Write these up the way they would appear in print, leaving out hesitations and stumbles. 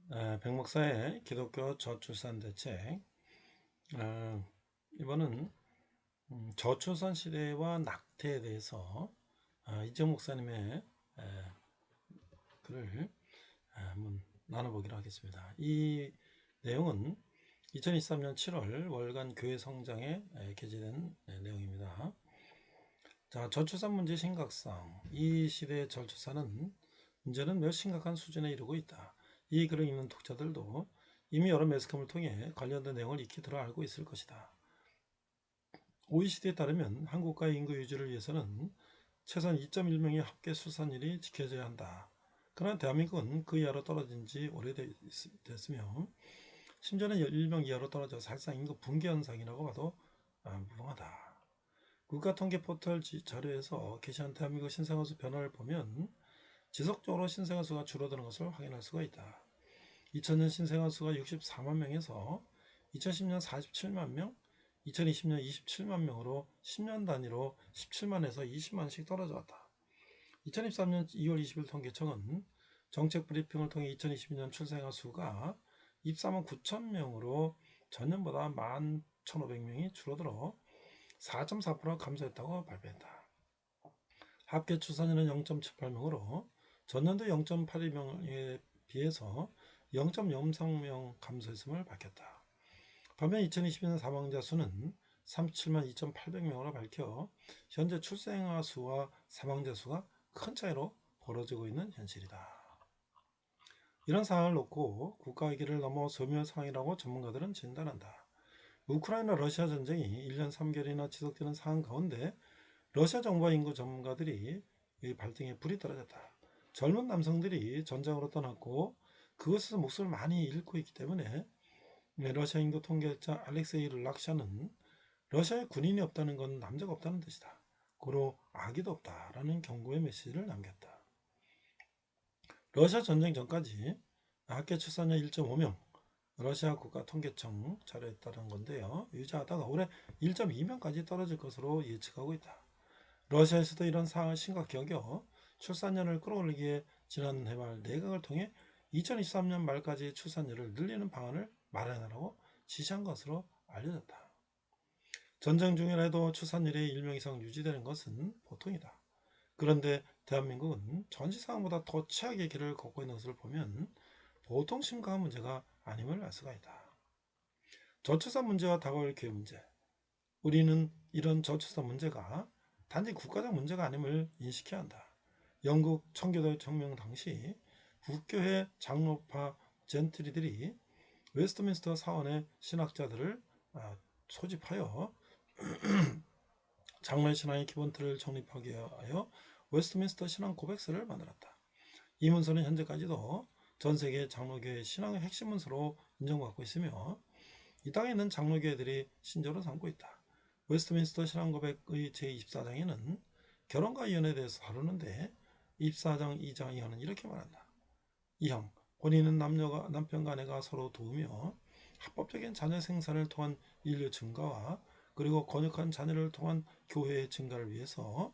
백목사의 기독교 저출산 대책. 이번은 저출산 시대와 낙태에 대해서 이정 목사님의 글을 한번 나눠보기로 하겠습니다. 이 내용은 2023년 7월 월간 교회 성장에 게재된 내용입니다. 자, 저출산 문제 심각성. 이 시대의 저출산은 문제는 매우 심각한 수준에 이르고 있다. 이 글을 읽는 독자들도 이미 여러 매스컴을 통해 관련된 내용을 익히 들어 알고 있을 것이다. OECD에 따르면 한국과의 인구 유지를 위해서는 최소한 2.1명의 합계 출산율이 지켜져야 한다. 그러나 대한민국은 그 이하로 떨어진 지 오래됐으며 심지어는 1명 이하로 떨어져 사실상 인구 붕괴 현상이라고 봐도 무방하다. 국가통계 포털 자료에서 게시한 대한민국 신생아 수 변화를 보면 지속적으로 신생아 수가 줄어드는 것을 확인할 수가 있다. 2000년 신생아 수가 64만 명에서 2010년 47만 명, 2020년 27만 명으로 10년 단위로 17만에서 20만씩 떨어져 왔다. 2023년 2월 20일 통계청은 정책 브리핑을 통해 2022년 출생아 수가 24만 9천 명으로 전년보다 11,500명이 줄어들어 4.4% 감소했다고 발표했다. 합계 출산율은 0.78명으로 전년도 0.82명에 비해서 0.03명 감소했음을 밝혔다. 반면 2020년 사망자 수는 37만 2,800명으로 밝혀 현재 출생아 수와 사망자 수가 큰 차이로 벌어지고 있는 현실이다. 이런 상황을 놓고 국가 위기를 넘어 소멸 상황이라고 전문가들은 진단한다. 우크라이나 러시아 전쟁이 1년 3개월이나 지속되는 상황 가운데 러시아 정부와 인구 전문가들이 발등에 불이 떨어졌다. 젊은 남성들이 전장으로 떠났고 그곳에서 목숨을 많이 잃고 있기 때문에 러시아 인구 통계학자 알렉세이 락샤는 러시아에 군인이 없다는 건 남자가 없다는 뜻이다. 고로 아기도 없다라는 경고의 메시지를 남겼다. 러시아 전쟁 전까지 합계 출산율 1.5명, 러시아 국가통계청 자료에 따른 건데요. 유지하다가 올해 1.2명까지 떨어질 것으로 예측하고 있다. 러시아에서도 이런 상황을 심각히 여겨 출산율을 끌어올리기에 지난 해말 내각을 통해 2023년 말까지 출산율을 늘리는 방안을 마련하라고 지시한 것으로 알려졌다. 전쟁 중이라도 출산율이 1명 이상 유지되는 것은 보통이다. 그런데 대한민국은 전시 상황보다 더 최악의 길을 걷고 있는 것을 보면 보통 심각한 문제가 아님을 알 수가 있다. 저출산 문제와 다가올 교회 문제. 우리는 이런 저출산 문제가 단지 국가적 문제가 아님을 인식해야 한다. 영국 청교도 혁명 당시 국교회 장로파 젠트리들이 웨스트민스터 사원의 신학자들을 소집하여 장로의 신앙의 기본 틀을 정립하기 위하여 웨스트민스터 신앙 고백서를 만들었다. 이 문서는 현재까지도 전 세계 장로교회 신앙의 핵심 문서로 인정받고 있으며 이 땅에 있는 장로교회들이 신조로 삼고 있다. 웨스트민스터 신앙 고백의 제24장에는 결혼과 이혼에 대해서 다루는데 24장 2장 이하는 이렇게 말한다. 2항 본인은 남편과 아내가 서로 도우며 합법적인 자녀 생산을 통한 인류 증가와 그리고 권역한 자녀를 통한 교회의 증가를 위해서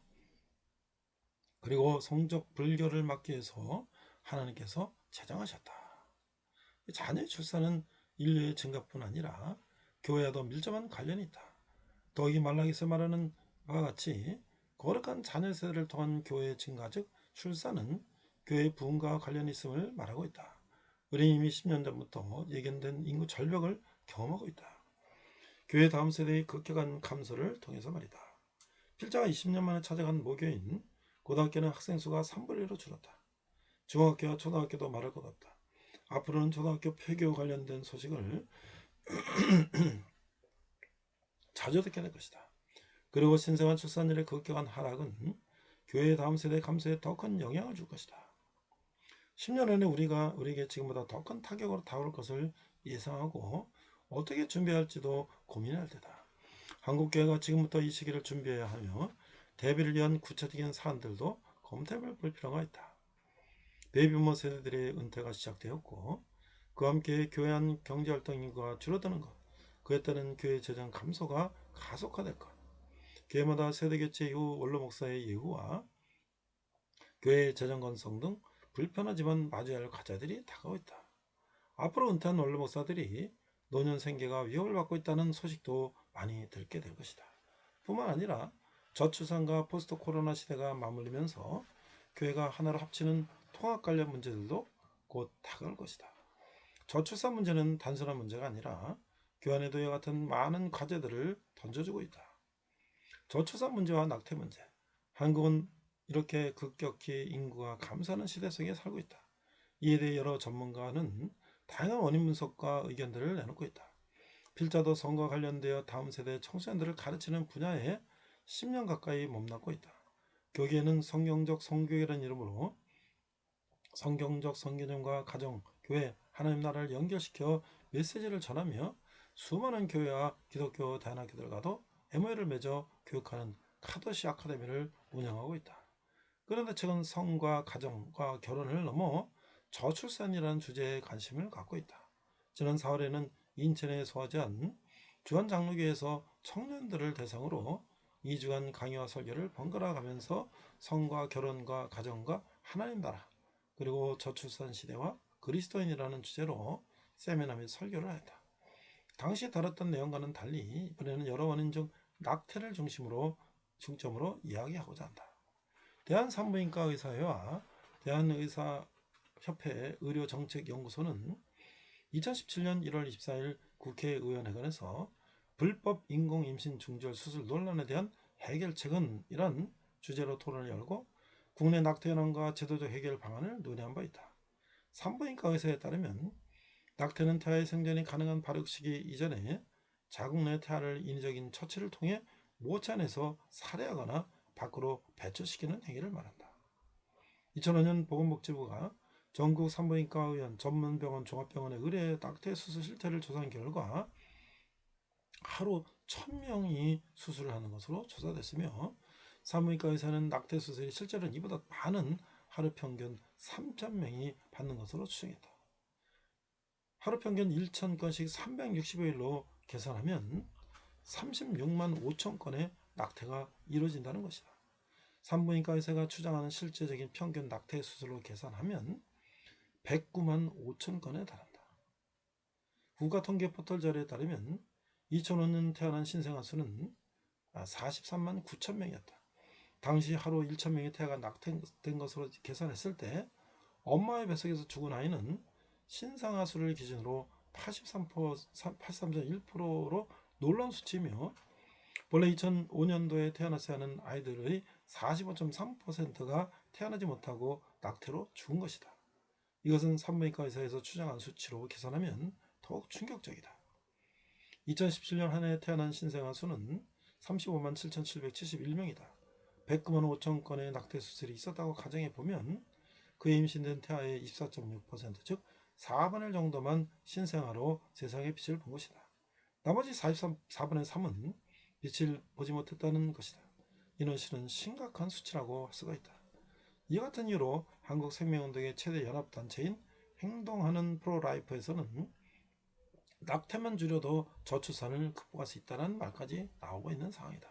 그리고 성적 불교를 막기 위해서 하나님께서 제정하셨다. 자녀의 출산은 인류의 증가뿐 아니라 교회와도 밀접한 관련이 있다. 더욱이 말라기서 말하는 바와 같이 거룩한 자녀 세대를 통한 교회의 증가 즉 출산은 교회의 부흥과 관련이 있음을 말하고 있다. 우리는 이미 10년 전부터 예견된 인구 절벽을 경험하고 있다. 교회 다음 세대의 급격한 감소를 통해서 말이다. 필자가 20년 만에 찾아간 모교인 고등학교는 학생 수가 3분의 1로 줄었다. 중학교와 초등학교도 말할 것 없다. 앞으로는 초등학교 폐교 관련된 소식을 자주 듣게 될 것이다. 그리고 신생아 출산율의 급격한 하락은 교회의 다음 세대 감소에 더 큰 영향을 줄 것이다. 10년 안에 우리에게 지금보다 더 큰 타격으로 다가올 것을 예상하고 어떻게 준비해야 할지도 고민해야 할 때다. 한국교회가 지금부터 이 시기를 준비해야 하며 대비를 위한 구체적인 사안들도 검토해 볼 필요가 있다. 베이비부머 세대들의 은퇴가 시작되었고 그와 함께 교회 안 경제활동 인구가 줄어드는 것, 그에 따른 교회 재정 감소가 가속화될 것, 교회마다 세대교체 이후 원로 목사의 예우와 교회의 재정 건성 등 불편하지만 마주해야 할 과제들이 다가오고 있다. 앞으로 은퇴한 원로 목사들이 노년 생계가 위협을 받고 있다는 소식도 많이 듣게 될 것이다. 뿐만 아니라 저출산과 포스트 코로나 시대가 맞물리면서 교회가 하나로 합치는 통합 관련 문제들도 곧 다가올 것이다. 저출산 문제는 단순한 문제가 아니라 교환에도 이와 같은 많은 과제들을 던져주고 있다. 저출산 문제와 낙태 문제. 한국은 이렇게 급격히 인구가 감소하는 시대 속에 살고 있다. 이에 대해 여러 전문가는 다양한 원인 분석과 의견들을 내놓고 있다. 필자도 성과 관련되어 다음 세대 청소년들을 가르치는 분야에 10년 가까이 몸담고 있다. 교계는 성경적 성교회라는 이름으로 성경적 성개념과 가정, 교회, 하나님 나라를 연결시켜 메시지를 전하며 수많은 교회와 기독교 대안학교들과도 MOU를 맺어 교육하는 카도시 아카데미를 운영하고 있다. 그런데 최근 성과 가정과 결혼을 넘어 저출산이라는 주제에 관심을 갖고 있다. 지난 4월에는 인천에 소화제한 주한장로교회에서 청년들을 대상으로 2주간 강의와 설교를 번갈아 가면서 성과 결혼과 가정과 하나님 나라 그리고 저출산 시대와 그리스도인이라는 주제로 세미나 및 설교를 했다. 당시 다뤘던 내용과는 달리 이번에는 여러 원인 중 낙태를 중점으로 이야기하고자 한다. 대한산부인과 의사회와 대한의사협회 의료정책연구소는 2017년 1월 24일 국회의원회관에서 불법 인공임신 중절 수술 논란에 대한 해결책은 이란 주제로 토론을 열고 국내 낙태 현황과 제도적 해결 방안을 논의한 바 있다. 산부인과 의사에 따르면 낙태는 태아의 생전이 가능한 발육 시기 이전에 자궁 내 태아를 인위적인 처치를 통해 모차내서 살해하거나 밖으로 배출시키는 행위를 말한다. 2005년 보건복지부가 전국 산부인과 의원 전문병원 종합병원의 의뢰 낙태 수술 실태를 조사한 결과 하루 1000명이 수술을 하는 것으로 조사됐으며 산부인과 의사는 낙태 수술이 실제로는 이보다 많은 하루 평균 3000명이 받는 것으로 추정했다. 하루 평균 1000건씩 360여일로 계산하면 36만 5천 건의 낙태가 이루어진다는 것이다. 산부인과 의사가 주장하는 실제적인 평균 낙태 수술로 계산하면 109만 5천 건에 달한다. 국가통계 포털 자료에 따르면 2005년 태어난 신생아 수는 43만 9천 명이었다. 당시 하루 1,000명의 태아가 낙태된 것으로 계산했을 때 엄마의 뱃속에서 죽은 아이는 신생아 수를 기준으로 83.1%로 놀라운 수치이며 본래 2005년도에 태어났어야 하는 아이들의 45.3%가 태어나지 못하고 낙태로 죽은 것이다. 이것은 산부인과 의사에서 추정한 수치로 계산하면 더욱 충격적이다. 2017년 한 해 태어난 신생아 수는 35만 7,771명이다. 109만 5천 건의 낙태 수술이 있었다고 가정해보면 그의 임신된 태아의 24.6%, 즉 4분의 1 정도만 신생아로 세상의 빛을 본 것이다. 나머지 44분의 3은 빛을 보지 못했다는 것이다. 이는 실은 심각한 수치라고 할 수가 있다. 이 같은 이유로 한국생명운동의 최대 연합단체인 행동하는 프로라이프에서는 낙태만 줄여도 저출산을 극복할 수 있다는 말까지 나오고 있는 상황이다.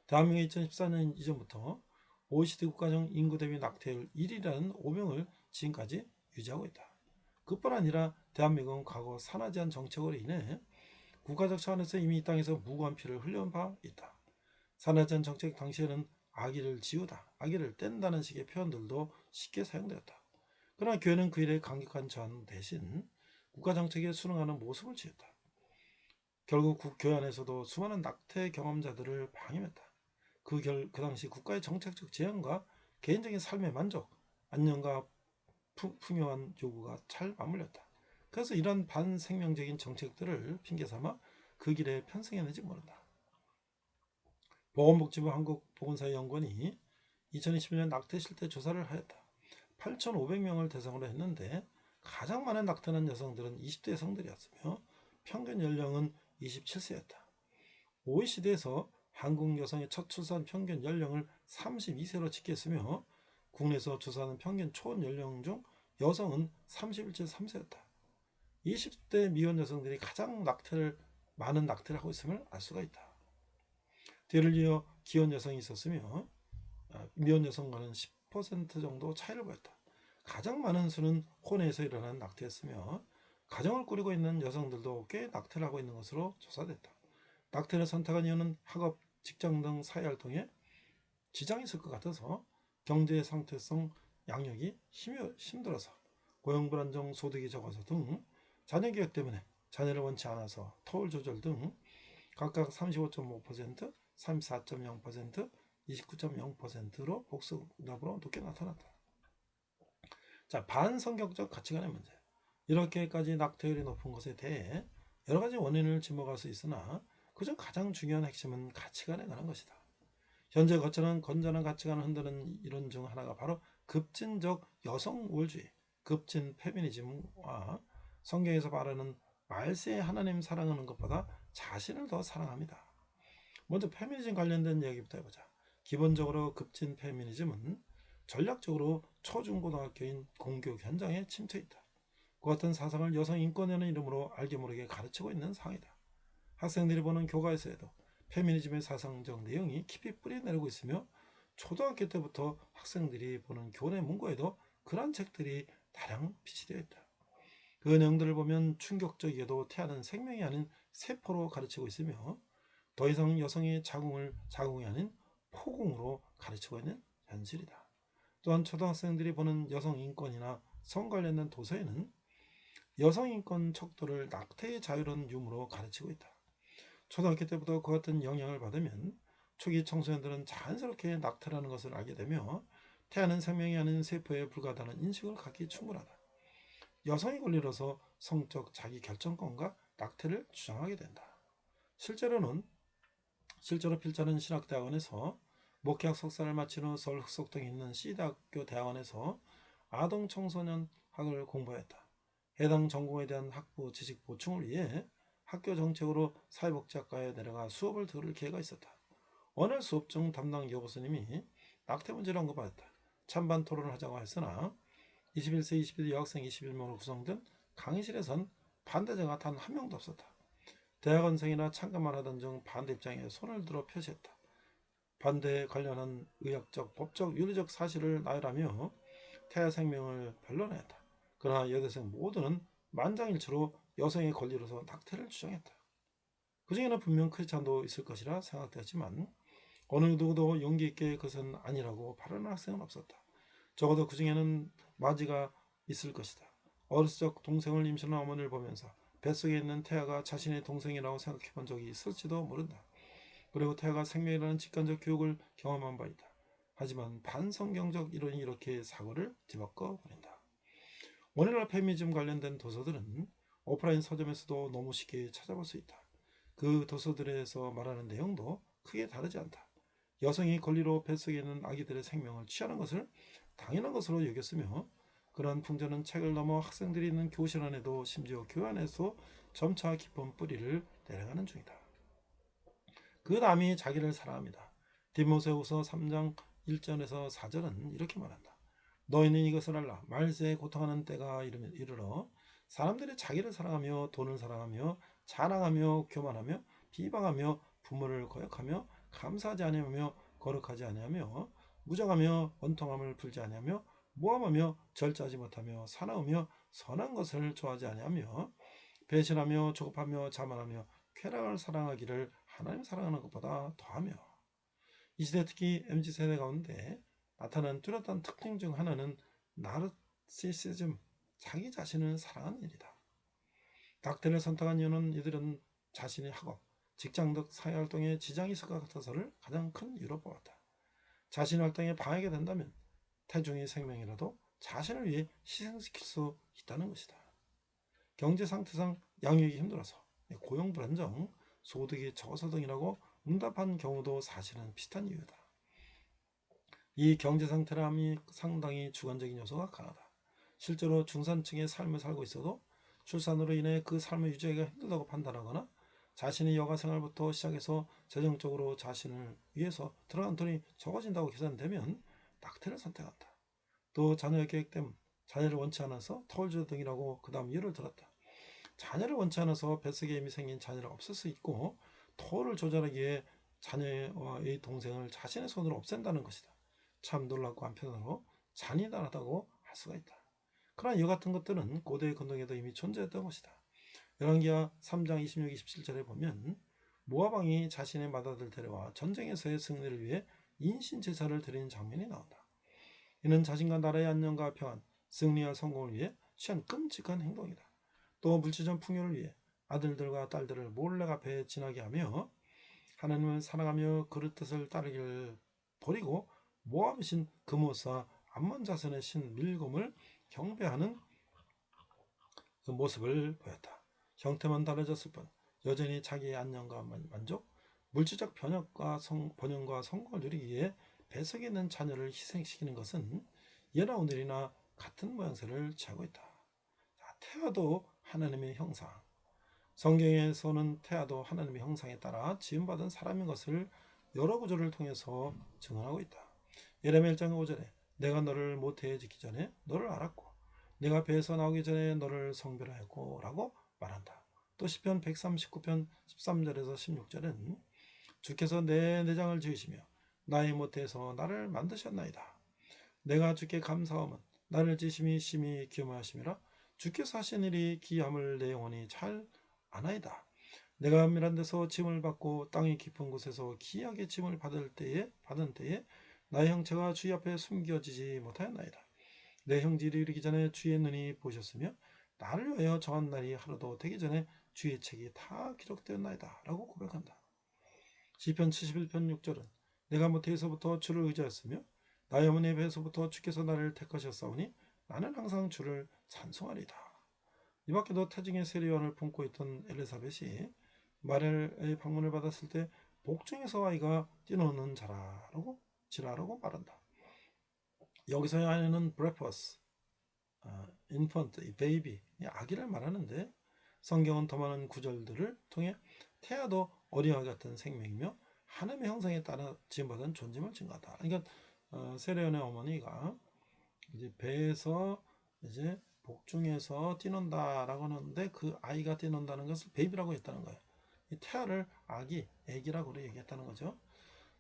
대한민국이 2014년 이전부터 OECD 국가 중 인구 대비 낙태율 1위라는 오명을 지금까지 유지하고 있다. 그뿐 아니라 대한민국은 과거 산하 제한 정책으로 인해 국가적 차원에서 이미 이 땅에서 무고한 피를 흘려온 바 있다. 산하 제한 정책 당시에는 아기를 지우다, 아기를 뗀다는 식의 표현들도 쉽게 사용되었다. 그러나 교회는 그 일에 강력한 저항 대신 국가정책에 순응하는 모습을 취했다. 결국 교회 안에서도 수많은 낙태 경험자들을 방임했다. 그 당시 국가의 정책적 제한과 개인적인 삶의 만족, 안녕과 풍요한 요구가 잘 맞물렸다. 그래서 이런 반생명적인 정책들을 핑계삼아 그 길에 편승했는지 모른다. 보건복지부 한국보건사회연구원이 2020년 낙태 실태 조사를 하였다. 8,500명을 대상으로 했는데 가장 많은 낙태한 여성들은 20대 여성들이었으며 평균 연령은 27세였다. OECD에서 한국 여성의 첫 출산 평균 연령을 32세로 집계했으며 국내에서 조사하는 평균 초혼 연령 중 여성은 31.3세였다. 20대 미혼 여성들이 가장 많은 낙태를 하고 있음을 알 수가 있다. 뒤를 이어 기혼 여성이 있었으며 미혼 여성과는 10% 정도 차이를 보였다. 가장 많은 수는 혼외에서 일어난 낙태였으며 가정을 꾸리고 있는 여성들도 꽤 낙태를 하고 있는 것으로 조사됐다. 낙태를 선택한 이유는 학업, 직장 등 사회활동에 지장이 있을 것 같아서 경제 상태성 양육이 힘들어서 고용 불안정, 소득이 적어서 등 자녀 교육 때문에 자녀를 원치 않아서 터울 조절 등 각각 35.5%, 34.0%, 29.0%로 복수답으로 높게 나타났다. 자, 반성격적 가치관의 문제. 이렇게까지 낙태율이 높은 것에 대해 여러 가지 원인을 짚어갈 수 있으나 그중 가장 중요한 핵심은 가치관에 관한 것이다. 현재 거쳐는 건전한 가치관을 흔드는 이론 중 하나가 바로 급진적 여성 우월주의, 급진 페미니즘과 성경에서 말하는 말세에 하나님 사랑하는 것보다 자신을 더 사랑합니다. 먼저 페미니즘 관련된 얘기부터 해보자. 기본적으로 급진 페미니즘은 전략적으로 초중고등학교인 공교육 현장에 침투했다. 그 같은 사상을 여성 인권이라는 이름으로 알게 모르게 가르치고 있는 상황이다. 학생들이 보는 교과에서도 페미니즘의 사상적 내용이 깊이 뿌리내리고 있으며 초등학교 때부터 학생들이 보는 교내 문고에도 그러한 책들이 다량 비치되어 있다. 그 내용들을 보면 충격적이게도 태아는 생명이 아닌 세포로 가르치고 있으며 더 이상 여성의 자궁이 아닌 포궁으로 가르치고 있는 현실이다. 또한 초등학생들이 보는 여성 인권이나 성 관련된 도서에는 여성 인권 척도를 낙태의 자유로운 유무로 가르치고 있다. 초등학교 때부터 그 같은 영향을 받으면 초기 청소년들은 자연스럽게 낙태라는 것을 알게 되며 태아는 생명이 아닌 세포에 불과하다는 인식을 갖기 충분하다. 여성의 권리로서 성적 자기 결정권과 낙태를 주장하게 된다. 실제로 필자는 신학대학원에서 목회학 석사를 마친 후 서울 흑석동에 있는 C대학교 대학원에서 아동 청소년 학을 공부했다. 해당 전공에 대한 학부 지식 보충을 위해 학교 정책으로 사회복지학과에 내려가 수업을 들을 기회가 있었다. 어느 수업 중 담당 여고스님이 낙태 문제를 언급하였다. 찬반 토론을 하자고 했으나 21세 22대 여학생 21명으로 구성된 강의실에선 반대자가 단 한 명도 없었다. 대학원생이나 참가만 하던 중 반대 입장에 손을 들어 표시했다. 반대에 관련한 의학적, 법적, 윤리적 사실을 나열하며 태아 생명을 변론했다. 그러나 여대생 모두는 만장일치로 여성의 권리로서 낙태를 주장했다. 그 중에는 분명 크리스찬도 있을 것이라 생각되었지만 어느 누구도 용기 있게 그것은 아니라고 발언한 학생은 없었다. 적어도 그 중에는 마지가 있을 것이다. 어렸을 적 동생을 임신한 어머니를 보면서 뱃속에 있는 태아가 자신의 동생이라고 생각해 본 적이 있을지도 모른다. 그리고 태아가 생명이라는 직관적 교육을 경험한 바 있다. 하지만 반성경적 이론이 이렇게 사고를 뒤바꿔 버린다. 오늘날 페미니즘 관련된 도서들은 오프라인 서점에서도 너무 쉽게 찾아볼 수 있다. 그 도서들에서 말하는 내용도 크게 다르지 않다. 여성이 권리로 뱃속에 있는 아기들의 생명을 취하는 것을 당연한 것으로 여겼으며 그러한 풍조는 책을 넘어 학생들이 있는 교실 안에도 심지어 교회 안에서 점차 깊은 뿌리를 내려가는 중이다. 그 다음이 자기를 사랑합니다. 디모데후서 3장 1절에서 4절은 이렇게 말한다. 너희는 이것을 알라. 말세에 고통하는 때가 이르러 사람들이 자기를 사랑하며 돈을 사랑하며 자랑하며 교만하며 비방하며 부모를 거역하며 감사하지 아니하며 거룩하지 아니하며 무정하며 원통함을 풀지 아니하며 모함하며 절제하지 못하며 사나우며 선한 것을 좋아하지 아니하며 배신하며 조급하며 자만하며 쾌락을 사랑하기를 하나님 사랑하는 것보다 더하며. 이 시대 특히 MZ세대 가운데 나타난 뚜렷한 특징 중 하나는 나르시시즘, 자기 자신을 사랑하는 일이다. 낙태를 선택한 이유는 이들은 자신의 학업, 직장 등 사회활동에 지장이 있을 것 같아서를 가장 큰 이유로 뽑았다. 자신 활동에 방해가 된다면 태중의 생명이라도 자신을 위해 희생시킬 수 있다는 것이다. 경제 상태상 양육이 힘들어서 고용 불안정, 소득이 적어서 등이라고 응답한 경우도 사실은 비슷한 이유다. 이 경제 상태람이 상당히 주관적인 요소가 강하다. 실제로 중산층의 삶을 살고 있어도 출산으로 인해 그 삶을 유지하기가 힘들다고 판단하거나 자신의 여가 생활부터 시작해서 재정적으로 자신을 위해서 들어간 돈이 적어진다고 계산되면 낙태를 선택한다. 또 자녀의 계획 때문에 자녀를 원치 않아서 터울주도 등이라고 그 다음 이유를 들었다. 자녀를 원치 않아서 뱃속에 이미 생긴 자녀를 없앨 수 있고 터울을 조절하기 위해 자녀의 동생을 자신의 손으로 없앤다는 것이다. 참 놀랍고 한편으로 잔인하다고 할 수가 있다. 그러나 이와 같은 것들은 고대 근동에도 이미 존재했던 것이다. 열왕기하 3장 26, 27절에 보면 모압 왕이 자신의 맏아들 데려와 전쟁에서의 승리를 위해 인신 제사를 드리는 장면이 나온다. 이는 자신과 나라의 안녕과 평안, 승리와 성공을 위해 취한 끔찍한 행동이다. 또 물질적 풍요를 위해 아들들과 딸들을 몰래가 배에 지나게 하며 하나님을 사랑하며 그릇 뜻을 따르기를 버리고 모압의 신 그모스와 암몬 자손의 신 밀곰을 경배하는 그 모습을 보였다. 형태만 달라졌을 뿐 여전히 자기의 안녕과 만족, 물질적 번영과 성공을 누리기 위해 뱃속에 있는 자녀를 희생시키는 것은 예나 오늘이나 같은 모양새를 취하고 있다. 태아도 하나님의 형상. 성경에서는 태아도 하나님의 형상에 따라 지음받은 사람인 것을 여러 구절을 통해서 증언하고 있다. 예레미야 1장 5절에 내가 너를 모태에 짓기 전에 너를 알았고 내가 배에서 나오기 전에 너를 성별하였고 라고 말한다. 또 시편 139편 13절에서 16절은 주께서 내 내장을 지으시며 나의 모태에서 나를 만드셨나이다. 내가 주께 감사함은 나를 지심이 심히 기염하심이라 주께서 하신 일이 기함을 내 영혼이 잘 아나이다. 내가 은밀한 데서 짐을 받고 땅의 깊은 곳에서 기이하게 짐을 받은 때에 나의 형체가 주의 앞에 숨겨지지 못하였나이다. 내 형질이 이르기 전에 주의 눈이 보셨으며 나를 위하여 정한 날이 하루도 되기 전에 주의 책이 다 기록되었나이다 라고 고백한다. 시편 71편 6절은 내가 모태에서부터 주를 의지하였으며 나의 어머니의 배에서부터 주께서 나를 택하셨사오니 나는 항상 주를 찬송하리다. 이 밖에도 태중의 세례요한을 품고 있던 엘리사벳이 마리아의 방문을 받았을 때 복중에서 아이가 뛰노는 지라라고 말한다. 여기서의 아이는 breathless, infant, baby, 아기를 말하는데 성경은 더 많은 구절들을 통해 태아도 어린아이 같은 생명이며 하나님의 형상에 따라 지음받은 존재임을 증거한다. 그러니까 세례요한의 어머니가 이제 배에서 이제 복중에서 뛰논다라고 하는데 그 아이가 뛰논다는 것을 베이비라고 했다는 거예요. 이 태아를 애기라고 얘기했다는 거죠.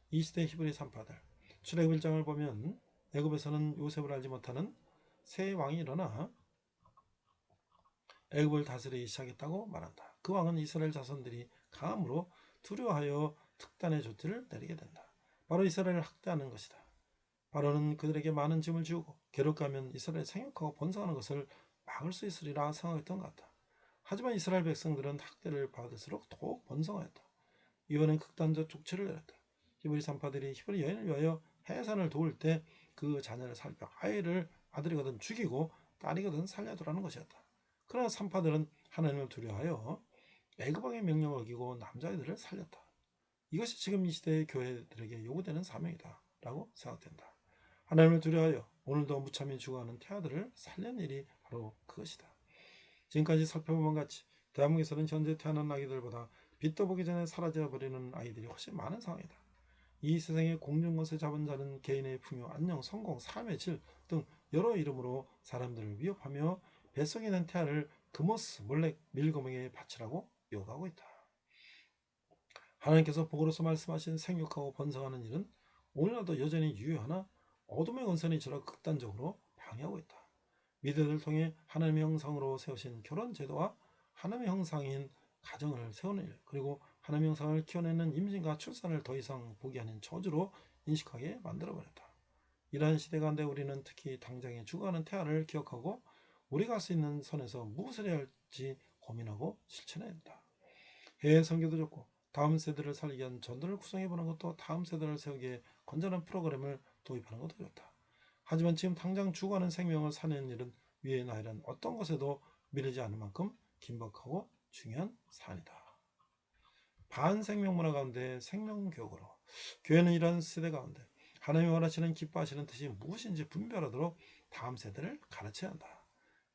이 시대 히브리 산파들 출애굽 1장을 보면 애굽에서는 요셉을 알지 못하는 새 왕이 일어나 애굽을 다스리기 시작했다고 말한다. 그 왕은 이스라엘 자손들이 강함으로 두려워하여 특단의 조치를 내리게 된다. 바로 이스라엘을 학대하는 것이다. 바로는 그들에게 많은 짐을 지우고 괴롭게 하면 이스라엘이 생육하고 번성하는 것을 막을 수 있으리라 생각했던 것 같다. 하지만 이스라엘 백성들은 학대를 받을수록 더욱 번성하였다. 이번엔 극단적 조치를 내렸다. 히브리 산파들이 히브리 여인을 위하여 해산을 도울 때 그 자녀를 살펴 아들이거든 죽이고 딸이거든 살려두라는 것이었다. 그러나 산파들은 하나님을 두려워하여 애굽왕의 명령을 어기고 남자아이들을 살렸다. 이것이 지금 이 시대의 교회들에게 요구되는 사명이다 라고 생각된다. 하나님을 두려워하여 오늘도 무참히 죽어가는 태아들을 살리는 일이 바로 그것이다. 지금까지 살펴본 것 같이 대한민국에서는 현재 태어난 아기들보다 빛도 보기 전에 사라져버리는 아이들이 훨씬 많은 상황이다. 이 세상의 공중것을 잡은 자는 개인의 풍요, 안녕, 성공, 삶의 질 등 여러 이름으로 사람들을 위협하며 뱃속에 있는 태아를 그모스 몰래 밀고명에 바치라고 요구하고 있다. 하나님께서 복으로서 말씀하신 생육하고 번성하는 일은 오늘날도 여전히 유효하나 어둠의 권선이 저러 극단적으로 방해하고 있다. 미드를 통해 하나님의 형상으로 세우신 결혼 제도와 하나님의 형상인 가정을 세우는 일, 그리고 하나님의 형상을 키워내는 임신과 출산을 더 이상 보게 하는 저주로 인식하게 만들어버렸다. 이러한 시대 가운데 우리는 특히 당장에 죽어가는 태아를 기억하고 우리가 할 수 있는 선에서 무엇을 해야 할지 고민하고 실천해야 한다. 해외 선교도 좋고 다음 세대를 살리기 위한 전도를 구성해보는 것도 다음 세대를 세우기에 건전한 프로그램을 도입하는 것도 좋다. 하지만 지금 당장 죽어가는 생명을 살리는 일은 위의 나이란 어떤 것에도 미루지 않을 만큼 긴박하고 중요한 사안이다. 반생명 문화 가운데 생명교육으로 교회는 이런 세대 가운데 하나님이 원하시는 기뻐하시는 뜻이 무엇인지 분별하도록 다음 세대를 가르쳐야 한다.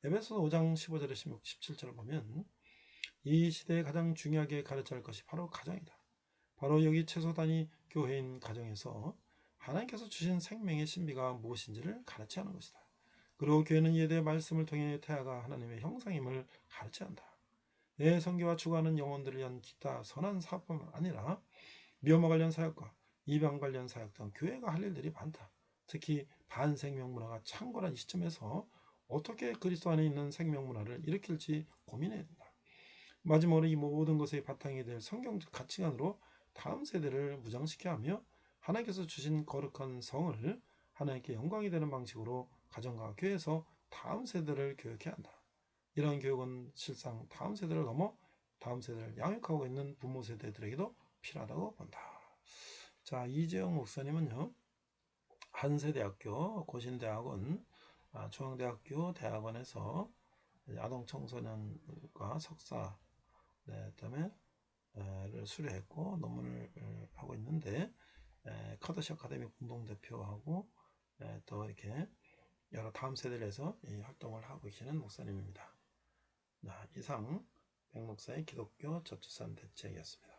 에베소서 5장 15절에 16, 17절을 보면 이 시대에 가장 중요하게 가르쳐야 할 것이 바로 가정이다. 바로 여기 최소단위 교회인 가정에서 하나님께서 주신 생명의 신비가 무엇인지를 가르쳐야 하는 것이다. 그리고 교회는 이에 대해 말씀을 통해 태아가 하나님의 형상임을 가르쳐야 한다. 내 성교와 추구하는 영혼들을 위한 기타 선한 사업뿐만 아니라 미혼모 관련 사역과 입양 관련 사역 등 교회가 할 일들이 많다. 특히 반생명 문화가 창궐한 이 시점에서 어떻게 그리스도 안에 있는 생명 문화를 일으킬지 고민해야 된다. 마지막으로 이 모든 것의 바탕이 될 성경적 가치관으로 다음 세대를 무장시켜야 하며 하나님께서 주신 거룩한 성을 하나님께 영광이 되는 방식으로 가정과 교회에서 다음 세대를 교육해야 한다. 이러한 교육은 실상 다음 세대를 넘어 다음 세대를 양육하고 있는 부모 세대들에게도 필요하다고 본다. 자, 이재영 목사님은요, 한세대학교 고신대학원 중앙대학교 대학원에서 아동 청소년과 석사 그다음에 를 수료했고 논문을 하고 있는데 카더시 아카데미 공동대표하고 또 이렇게 여러 다음 세대를 해서 활동을 하고 계시는 목사님입니다. 이상 백목사의 기독교 저출산 대책이었습니다.